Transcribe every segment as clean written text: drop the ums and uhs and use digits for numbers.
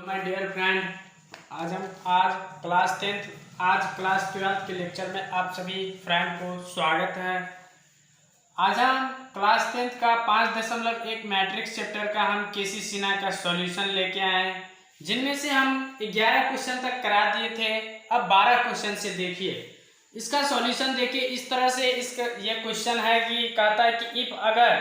My dear friend, आज class 12 के lecture में आप सभी फ्रेंड को स्वागत है। आज हम क्लास 10 का 5.1 मैट्रिक्स चैप्टर का हम केसी सिन्हा का सॉल्यूशन लेके आए हैं, जिनमें से हम 11 क्वेश्चन तक करा दिए थे। अब 12 क्वेश्चन से देखिए इसका सॉल्यूशन। देखिए इस तरह से इसका ये क्वेश्चन है कि कहता है कि इफ अगर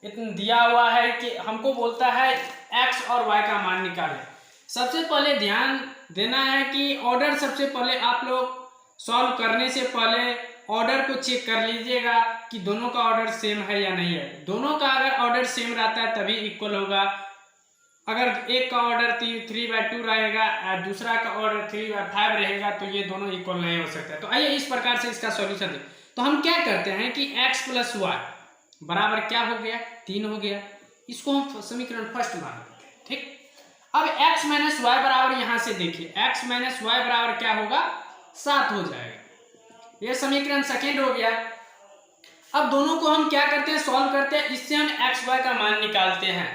इतना दिया हुआ है कि हमको बोलता है x और y का मान निकालें। सबसे पहले ध्यान देना है कि ऑर्डर सबसे पहले आप लोग सॉल्व करने से पहले ऑर्डर को चेक कर लीजिएगा कि दोनों का ऑर्डर सेम है या नहीं है। दोनों का अगर ऑर्डर सेम रहता है तभी इक्वल होगा। अगर एक का ऑर्डर 3/2 रहेगा और दूसरा का ऑर्डर 3/5 रहेगा तो ये दोनों इक्वल नहीं हो सकता। तो आइए इस प्रकार से इसका सॉल्यूशन दें। तो हम क्या करते हैं कि x + y बराबर क्या हो गया, 3 हो गया। इसको हम समीकरण फर्स्ट मान लेते हैं। ठीक, अब x - y बराबर यहां से देखिए x - y बराबर क्या होगा, 7 हो जाएगा। ये समीकरण सेकेंड हो गया। अब दोनों को हम क्या करते हैं, सॉल्व करते हैं। इससे हम x y का मान निकालते हैं।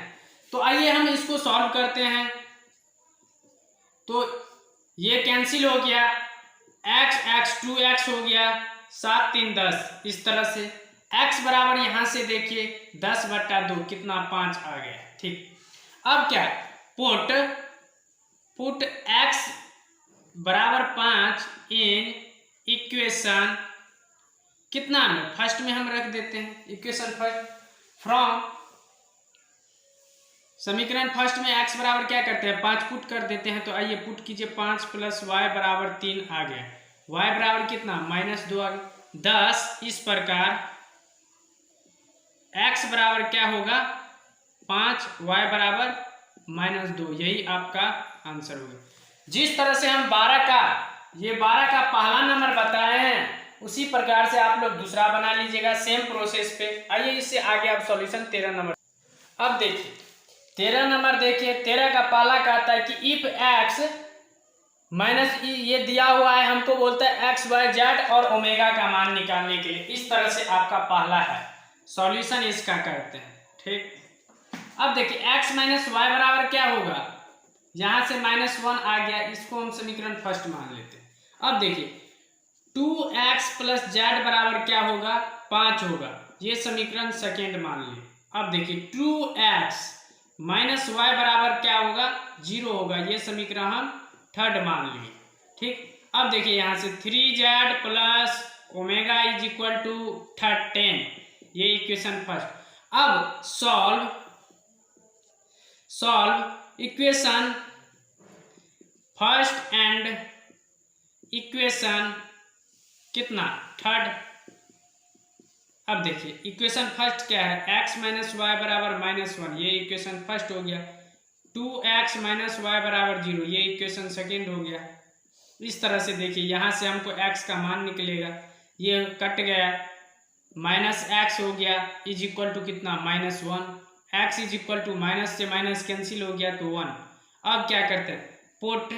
तो आइए हम इसको सॉल्व करते हैं। तो ये कैंसिल हो गया, x 2x हो गया, 7 3 10। इस तरह से x बराबर यहां से देखिए 10/2 कितना, 5 आ गया। ठीक, अब क्या, पुट x बराबर 5 इन इक्वेशन कितना में, फर्स्ट में हम रख देते हैं इक्वेशन फर्स्ट फ्रॉम समीकरण फर्स्ट में x बराबर क्या करते हैं, 5 पुट कर देते हैं। तो आइए पुट कीजिए, 5 + y बराबर 3 आ गया। y बराबर कितना, -2 आ गया, 10। इस प्रकार x बराबर क्या होगा, 5, y बराबर -2। यही आपका आंसर होगा। जिस तरह से हम 12 का पहला नंबर बताए हैं उसी प्रकार से आप लोग दूसरा बना लीजिएगा सेम प्रोसेस पे। आइए इससे आगे आप सॉल्यूशन 13 नंबर। अब देखिए 13 नंबर, देखिए 13 का पहला कहता है कि इफ x - ये दिया हुआ है, हमको बोलता है x y z और ओमेगा का मान निकालने के लिए। इस तरह से आपका पहला है सॉल्यूशन, इसका करते हैं। ठीक, अब देखिए x - y बराबर क्या होगा, यहां से -1 आ गया। इसको हम समीकरण फर्स्ट मान लेते हैं। अब देखिए 2x + z बराबर क्या होगा, 5 होगा। ये समीकरण सेकेंड मान लिए। अब देखिए 2x - y बराबर क्या होगा, 0 होगा। ये समीकरण हम थर्ड मान लिए। ठीक, अब देखिए यहां से 3z + ओमेगा = 10। ये इक्वेशन फर्स्ट। अब solve equation first and equation कितना, थर्ड। अब देखिए इक्वेशन फर्स्ट क्या है, x - y बराबर -1। ये इक्वेशन फर्स्ट हो गया। 2x - y बराबर 0। ये इक्वेशन सेकेंड हो गया। इस तरह से देखिए यहाँ से हमको x का मान निकलेगा, ये कट गया, -x हो गया = कितना, -1। x = माइनस से माइनस कैंसिल हो गया तो 1। अब क्या करते हैं, पुट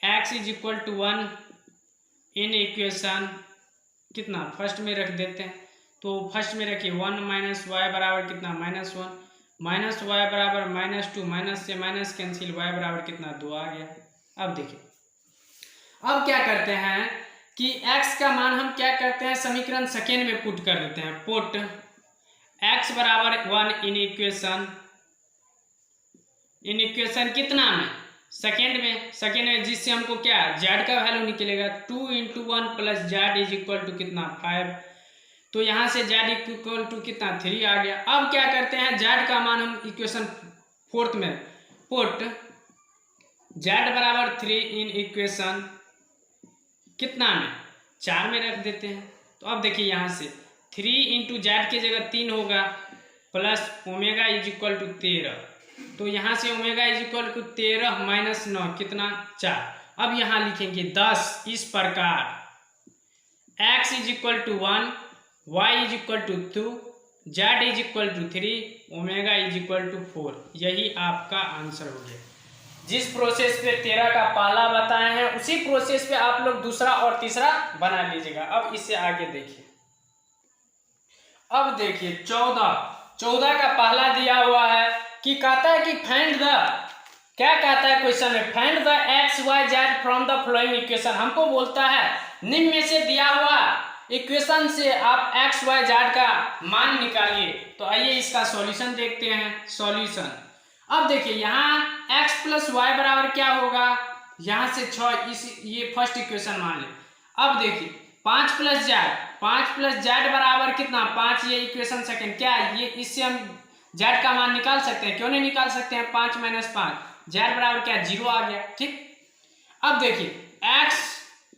x = 1 इन इक्वेशन कितना, फर्स्ट में रख देते हैं। तो फर्स्ट में रखिए 1 - y बराबर कितना, -1, -y बराबर -2, माइनस से माइनस कैंसिल, y बराबर कितना, 2 आ गया। अब देखिए अब क्या करते हैं कि x का मान हम क्या करते हैं, समीकरण सेकेंड में पुट कर देते हैं। पुट x बराबर 1 इन इक्वेशन कितना में, सेकेंड में, जिससे हमको क्या, z का वैल्यू निकलेगा। 2 × 1 + z = कितना, 5। तो यहाँ से z = कितना, 3 आ गया। अब क्या करते हैं, z का मान हम इक्वेशन फोर्थ में पुट z बराबर 3 इन इक्वेशन कितना में, 4 में रख देते हैं। तो अब देखिए यहाँ से 3 × z की जगह 3 होगा, प्लस ओमेगा = 13। तो यहाँ से ओमेगा = 13 - 9 कितना, 4। अब यहाँ लिखेंगे 10। इस प्रकार x = 1, y = 2, z = 3, ओमेगा = 4। यही आपका आंसर हो गया। जिस प्रोसेस पे 13 का पहला बताए हैं उसी प्रोसेस पे आप लोग दूसरा और तीसरा बना लीजिएगा। अब इससे आगे देखिए, अब देखिए 14 का पहला दिया हुआ है कि कहता है कि फाइंड द क्या कहता है क्वेश्चन में, find the X Y Z from the following equation. हमको बोलता है निम्न में से दिया हुआ इक्वेशन से आप एक्स वाई जेड का मान निकालिए। तो आइए इसका सॉल्यूशन देखते हैं। सॉल्यूशन, अब देखिए यहाँ x प्लस वाई बराबर क्या होगा, यहाँ से 6, ये फर्स्ट इक्वेशन मान ले। अब देखिए 5 प्लस जेड बराबर कितना 5, ये इक्वेशन सेकंड क्या है, ये इससे हम जेड का मान निकाल सकते हैं, क्यों नहीं निकाल सकते हैं। 5 - 5 जेड बराबर क्या 0 आ गया। ठीक, अब देखिए x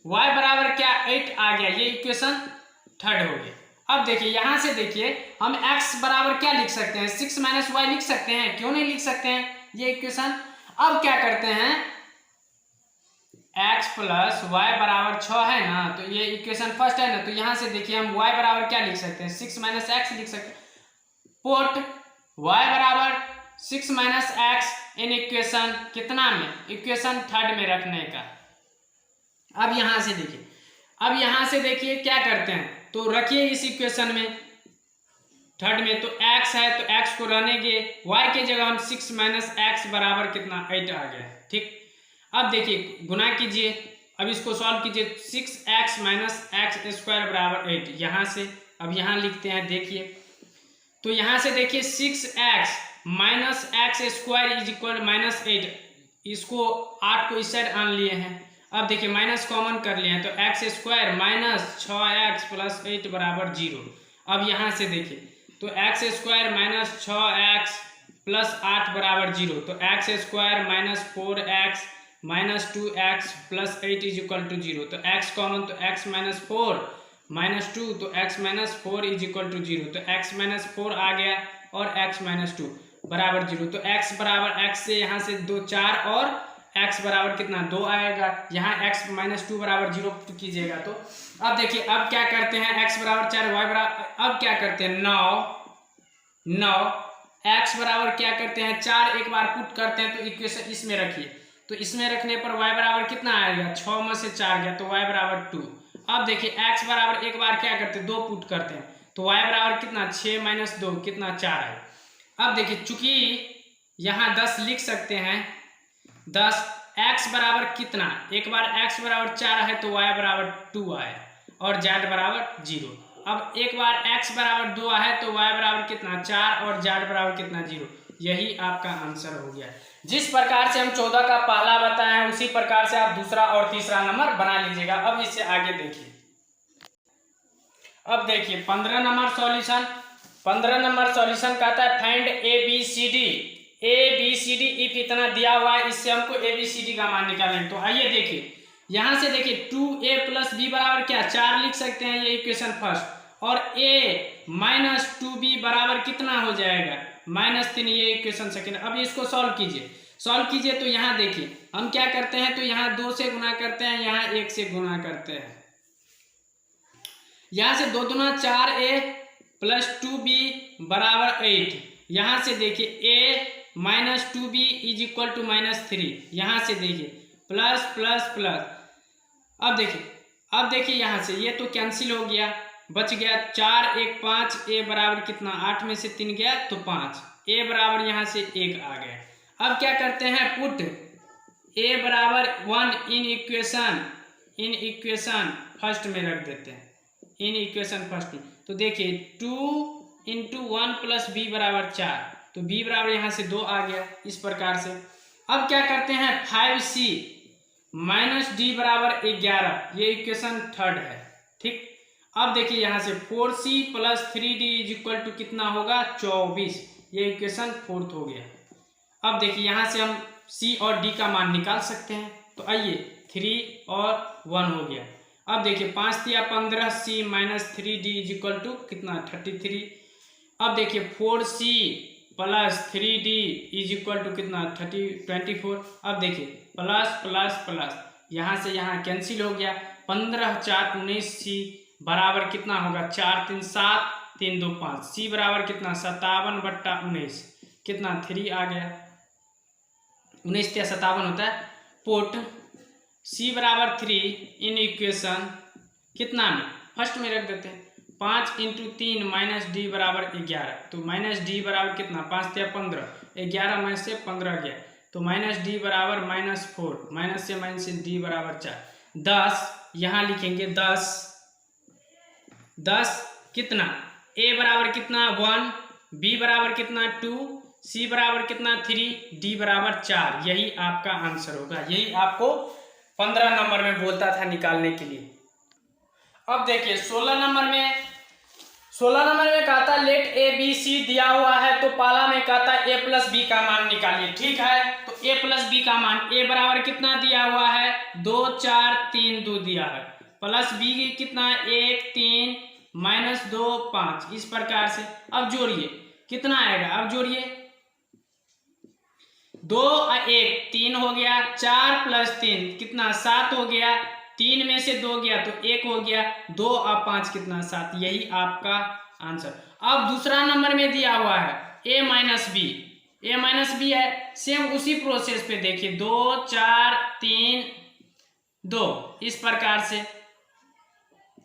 y बराबर क्या 8 आ गया, ये इक्वेशन थर्ड हो गया। अब देखिए यहां से देखिए हम x बराबर क्या लिख सकते हैं, 6 - y लिख सकते हैं, क्यों नहीं लिख सकते हैं ये इक्वेशन। अब क्या करते हैं, x प्लस वाई बराबर 6 है ना, तो ये इक्वेशन फर्स्ट है ना, तो यहां से देखिए हम y बराबर क्या लिख सकते हैं, 6 - x लिख सकते हैं। पुट y बराबर 6 - x इन इक्वेशन कितना में, इक्वेशन थर्ड में रखने का। अब यहां से देखिए क्या करते हैं, तो रखिए इस इक्वेशन में थर्ड में, तो x है तो x को रहने के, y के जगह हम 6 - x बराबर कितना 8 आ गया। ठीक, अब देखिए गुना कीजिए, अब इसको सॉल्व कीजिए, 6x - x² बराबर 8। यहाँ से अब यहाँ लिखते हैं, देखिए तो यहाँ से देखिए 6x - x² = -8, इसको 8 को इस साइड आन लिए हैं। अब देखिए माइनस कॉमन कर लिए हैं, तो x² - 6x + 8 बराबर 0। अब यहाँ से देखिए तो x² - 6x + 8 बराबर 0, तो x² - 4x - 2x + 8 = 0। तो x कॉमन, तो x - 4 - 2, तो x - 4 = 0, तो x - 4 आ गया और x - 2 बराबर 0। तो x बराबर, x से यहाँ से 2 4 और x बराबर कितना 2 आएगा। यहाँ x - 2 बराबर 0 कीजिएगा। तो अब देखिए अब क्या करते हैं, x बराबर 4 y बराबर, अब क्या करते हैं 9 x बराबर क्या करते हैं 4, एक बार पुट करते हैं, तो इक्वेशन इसमें रखिए, तो इसमें रखने पर y बराबर कितना आएगा, 6 में से 4 गया, तो y बराबर 2। अब देखिए x बराबर एक बार क्या करते हैं 2 पुट करते हैं, तो y बराबर कितना 6 - 2 कितना 4 है। अब देखिए चूंकि यहाँ 10 लिख सकते हैं, 10 x बराबर कितना, एक बार x बराबर 4 है तो y बराबर 2 आए और z बराबर 0। अब एक बार x बराबर 2 है तो y बराबर कितना 4 और z बराबर कितना 0। यही आपका आंसर हो गया। जिस प्रकार से हम 14 का पहला बताए हैं उसी प्रकार से आप दूसरा और तीसरा नंबर बना लीजिएगा। अब इससे आगे देखिए, अब देखिए 15 नंबर सॉल्यूशन। 15 नंबर सॉल्यूशन कहता है find A B C D if इतना दिया हुआ है, इससे हमको ABCD का मान निकालना है। तो आइए देखिए यहाँ से देखिए 2a + b बराबर क्या 4 लिख सकते हैं, ये इक्वेशन फर्स्ट, और a - 2b बराबर कितना हो जाएगा -3, ये इक्वेशन सेकंड। अब इसको सॉल्व कीजिए तो यहाँ देखिए हम क्या करते हैं, तो यहाँ 2 से गुना करते हैं, यहाँ 1 से गुना करते हैं, यहाँ से 2 दूना 4a + 2b बराबर 8। यहाँ से देखिए a - 2b = -3, यहाँ से देखिए प्लस प्लस प्लस। अब देखिए यहाँ से ये तो कैंसिल हो गया, बच गया 4 1 5, a बराबर कितना 8 में से 3 गया तो 5, a बराबर यहाँ से 1 आ गया। अब क्या करते हैं, पुट a बराबर 1 इन इक्वेशन फर्स्ट में रख देते हैं, इन इक्वेशन फर्स्ट में। तो देखिए 2 × 1 + b बराबर 4, तो b बराबर यहाँ से 2 आ गया इस प्रकार से। अब क्या करते हैं 5c - d बराबर 11, ये इक्वेशन थर्ड है। ठीक, अब देखिए यहाँ से 4c + 3d = कितना होगा 24, ये इक्वेशन फोर्थ हो गया। अब देखिए यहाँ से हम c और d का मान निकाल सकते हैं, तो आइए 3 और 1 हो गया। अब देखिए 5 × 15 c - 3d = कितना 33। अब देखिए 4c + 3d = कितना 24। अब देखिए प्लस प्लस प्लस, यहाँ से यहाँ कैंसिल हो गया, 15 4 19c बराबर कितना होगा 4 3 7 3 2 5, c बराबर कितना 57/19 कितना 3 आ गया, 19 × 57 होता है। पुट c बराबर 3 इन इक्वेशन कितना में फर्स्ट में रख देते हैं, 5 × 3 - d बराबर 11, तो -d बराबर कितना 5 × 15, 11 में से 15 गया, तो माइनस डी बराबर -4, माइनस से डी बराबर 4। 10 यहाँ लिखेंगे 10 कितना, ए बराबर कितना 1, बी बराबर कितना 2, सी बराबर कितना 3, डी बराबर 4। यही आपका आंसर होगा। यही आपको 15 नंबर में बोलता था निकालने के लिए। अब देखिए 16 नंबर में कहा था लेट ए बी सी दिया हुआ है, तो पाला में कहा था ए प्लस बी का मान निकालिए। ठीक है, तो ए प्लस बी का मान, ए बराबर कितना दिया हुआ है 2 4 3 2 दिया है, प्लस बी कितना 1 3 -2 5, इस प्रकार से। अब जोड़िए कितना आएगा, अब जोड़िए 2 और 1 3 हो गया, 4 + 3 कितना 7 हो गया, 3 में से 2 गया तो 1 हो गया, 2 और 5 कितना 7। यही आपका आंसर। अब दूसरा नंबर में दिया हुआ है a - b है, सेम उसी प्रोसेस पे देखिए 2 4 3 2, इस प्रकार से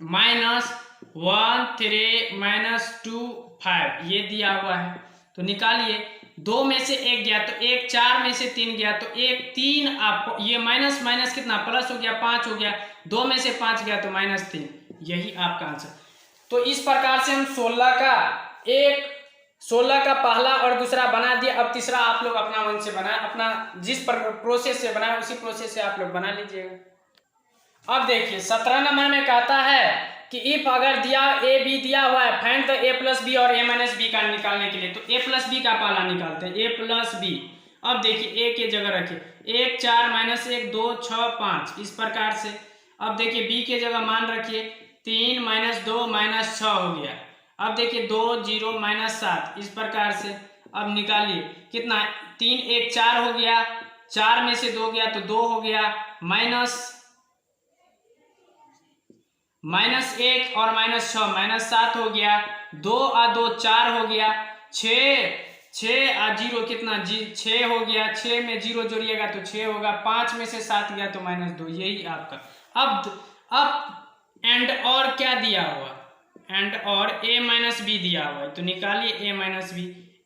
-1 3 -2 5 ये दिया हुआ है। तो निकालिए, 2 में से 1 गया तो 1, 4 में से 3 गया तो 1, 3 आप ये माइनस कितना प्लस हो गया 5 हो गया, 2 में से 5 गया तो -3। यही आपका आंसर। तो इस प्रकार से हम 16 का पहला और दूसरा बना दिया। अब तीसरा आप लोग अपना मन से बनाए, अपना जिस प्रोसेस से बनाए उसी प्रोसेस से आप लोग बना लीजिएगा। अब देखिए 17 नंबर में कहता है कि इफ अगर दिया ए बी दिया हुआ है, find the A plus B और ए माइनस बी का निकालने के लिए। तो ए प्लस बी का पहला निकालते हैं, ए प्लस बी। अब देखिए ए के जगह रखिए 1 4 -1 2 6 5, इस प्रकार से। अब देखिए बी के जगह मान रखिए 3 -2 -6 हो गया। अब देखिए 2 0 -7, इस प्रकार से। अब निकालिए कितना, 3 1 4 हो गया, 4 में से 2 गया तो 2 हो गया, -1 और -6 -7 हो गया, 2 और 2 4 हो गया, 6 और 0 कितना 6 हो गया, 6 में 0 जोड़िएगा तो 6 होगा, 5 में से 7 गया तो -2। यही आपका। अब एंड और क्या दिया हुआ, एंड और a - b दिया हुआ है, तो निकालिए a - b।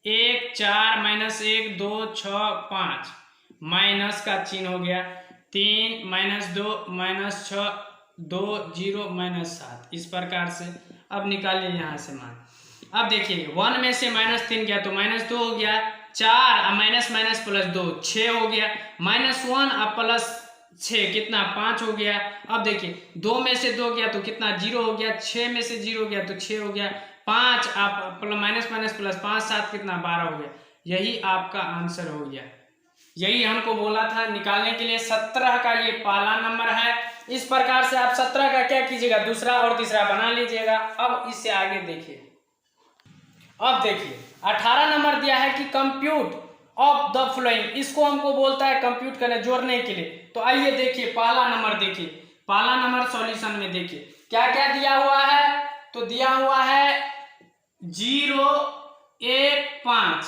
1 4 -1 2 6 5, माइनस का चिन्ह हो गया, 3 -2 -6 2 0 -7, इस प्रकार से। अब निकालिए यहाँ से मान। अब देखिए 1 में से -3 गया तो -2 हो गया, 4 माइनस प्लस 2 6 हो गया, -1 और प्लस 6 कितना 5 हो गया। अब देखिए 2 में से 2 गया तो कितना 0 हो गया, 6 में से 0 गया तो 6 हो गया, 5 आप माइनस प्लस 5 7 कितना 12 हो गया। यही आपका आंसर हो गया। यही हमको बोला था निकालने के लिए। 17 का ये पहला नंबर है। इस प्रकार से आप 17 का क्या कीजिएगा, दूसरा और तीसरा बना लीजिएगा। अब इससे आगे देखिए, अब देखिए 18 नंबर दिया है कि कंप्यूट ऑफ द फ्लोइंग, इसको हमको बोलता है कंप्यूट करने, जोड़ने के लिए। तो आइए देखिए पहला नंबर, देखिए पहला नंबर सॉल्यूशन में देखिए क्या क्या दिया हुआ है। तो दिया हुआ है 0 1 5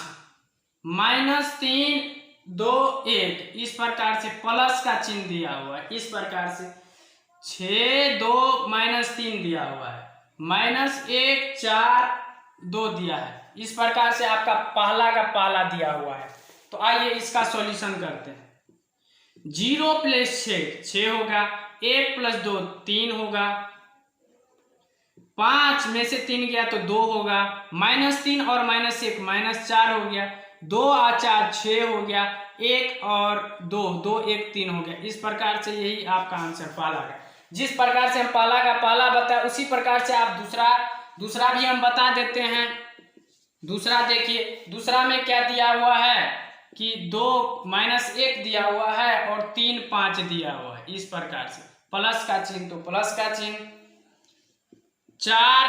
-3 2 1, इस प्रकार से प्लस का चिन्ह दिया हुआ है। इस प्रकार से 6 2 -3 दिया हुआ है, -1 4 2 दिया है। इस प्रकार से आपका पहला का पहला दिया हुआ है। तो आइए इसका सॉल्यूशन करते हैं। 0 + 6 होगा, 1 + 2 3 होगा, 5 में से 3 गया तो 2 होगा, -3 और -1 -4 हो गया, 2 और 4 6 हो गया, 1 और 2 2 1 3 हो गया। इस प्रकार से यही आपका आंसर पहला है। जिस प्रकार से हम पहला का पहला बताया उसी प्रकार से आप दूसरा भी हम बता देते हैं। दूसरा देखिए, दूसरा में क्या दिया हुआ है कि 2 -1 दिया हुआ है और 3 5 दिया हुआ है। इस प्रकार से प्लस का चिन्ह तो प्लस का चिन्ह, 4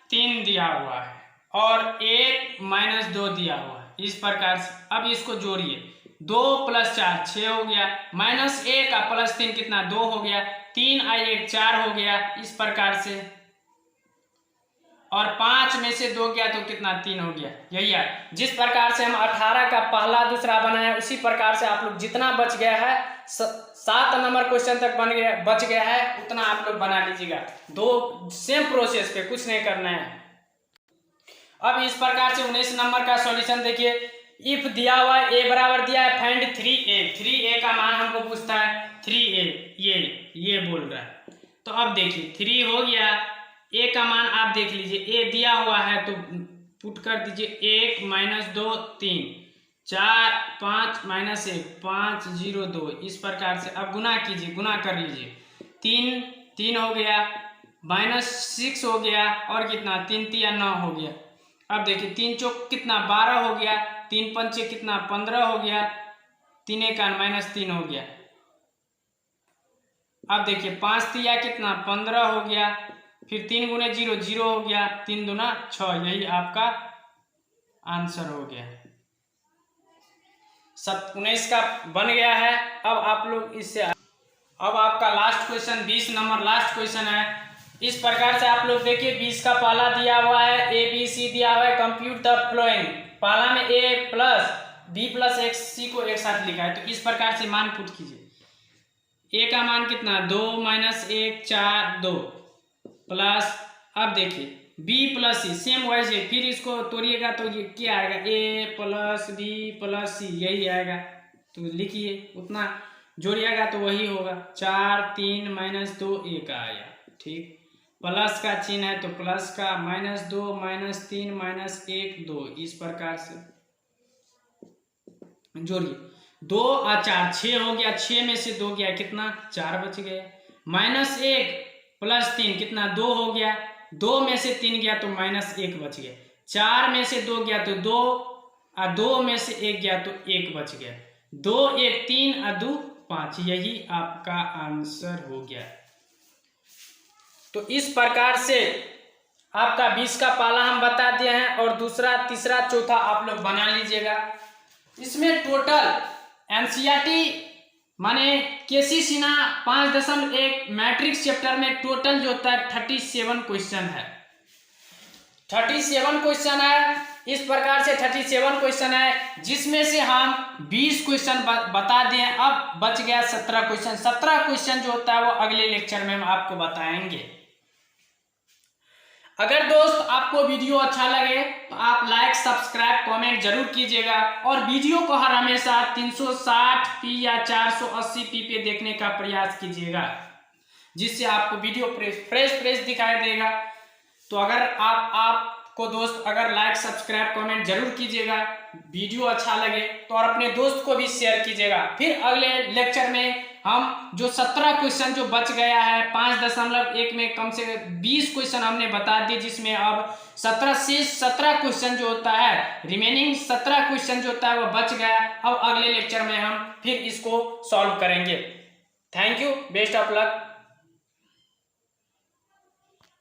3 दिया हुआ है और 1 -2 दिया हुआ है। इस प्रकार से अब इसको जोड़िए, 2 + 4 6 हो गया, -1 और +3 कितना 2 हो गया, 3 और 1 4 हो गया। इस प्रकार से और 5 में से 2 गया तो कितना 3 हो गया। यही है। जिस प्रकार से हम 18 का पहला दूसरा बनाया उसी प्रकार से आप लोग जितना बच गया है 7 नंबर क्वेश्चन तक बच गया है उतना आप लोग बना लीजिएगा। 2 सेम प्रोसेस पे, कुछ नहीं करना है। अब इस प्रकार से 19 नंबर का सॉल्यूशन देखिए। इफ दिया हुआ ए बराबर दिया है फाइंड 3a का मान हमको पूछता है 3a, ये बोल रहा है। तो अब देखिए 3 हो गया, a का मान आप देख लीजिए, a दिया हुआ है तो पुट कर दीजिए 1 - 2 3 4 5 -1 5 0 2, इस प्रकार से अब गुना कीजिए, गुना कर लीजिए। 3 हो गया, -6 हो गया, और कितना 3 3 9 हो गया। अब देखिए 3 चौक कितना 12 हो गया, 3 पंचे कितना 15 हो गया, 3 1 -3 हो गया। अब देखिए 5 तिया कितना 15 हो गया, फिर 3 गुने 0 0 हो गया, 3 दूना 6, यही आपका आंसर हो गया। 19 का बन गया है। अब आप लोग इससे अब आपका last question 20 number last question है। इस प्रकार से आप लोग देखिए 20 का पाला दिया हुआ है, ABC दिया हुआ है, कंप्यूट द फ्लोइंग। पाला में A plus B plus XC को एक साथ लिखा है, तो इस प्रकार से मान पुट कीजिए। A का मान कितना 2 - 1 4 2 प्लस, अब देखिए B plus C same wise है, फिर इसको तोड़िएगा तो ये क्या आएगा A plus B plus C, यही आएगा। तो लिखिए, उतना जोड़िएगा तो वही होगा। 4 3 - 2 1 आया, ठीक। प्लस का चिन्ह है तो प्लस का, -2 -3 -1 2, इस प्रकार से जोड़िए। 2 और 4 6 हो गया, 6 में से 2 गया कितना 4 बच गया। -1 प्लस 3 कितना 2 हो गया, 2 में से 3 गया तो -1 बच गया। 4 में से 2 गया तो 2, और 2 में से 1 गया तो 1 बच गया। 2 1 3 और 2 5, यही आपका आंसर हो गया। तो इस प्रकार से आपका 20 का पाला हम बता दिए हैं, और दूसरा तीसरा चौथा आप लोग बना लीजिएगा। इसमें टोटल NCERT माने केसी सिन्हा 5.1 मैट्रिक्स चैप्टर में टोटल जो होता है 37 क्वेश्चन है। 37 क्वेश्चन है, इस प्रकार से 37 क्वेश्चन है, जिसमें से हम 20 क्वेश्चन बता दिए। अब बच गया 17 क्वेश्चन। 17 क्वेश्चन जो होता है वो अगले लेक्चर में हम आपको बताएंगे। अगर दोस्त आपको वीडियो अच्छा लगे तो आप लाइक सब्सक्राइब कमेंट जरूर कीजिएगा, और वीडियो को हर हमेशा 360p या 480p पे देखने का प्रयास कीजिएगा, जिससे आपको वीडियो फ्रेश दिखाई देगा। तो अगर आपको दोस्त अगर लाइक सब्सक्राइब कमेंट जरूर कीजिएगा, वीडियो अच्छा लगे तो, और अपने दोस्त को भी शेयर कीजिएगा। फिर अगले लेक्चर में हम जो 17 क्वेश्चन जो बच गया है 5.1 में कम से 20 क्वेश्चन हमने बता दिए, जिसमें अब 17 क्वेश्चन जो होता है, रिमेनिंग 17 क्वेश्चन जो होता है वो बच गया। अब अगले लेक्चर में हम फिर इसको सॉल्व करेंगे। Thank you, best of luck.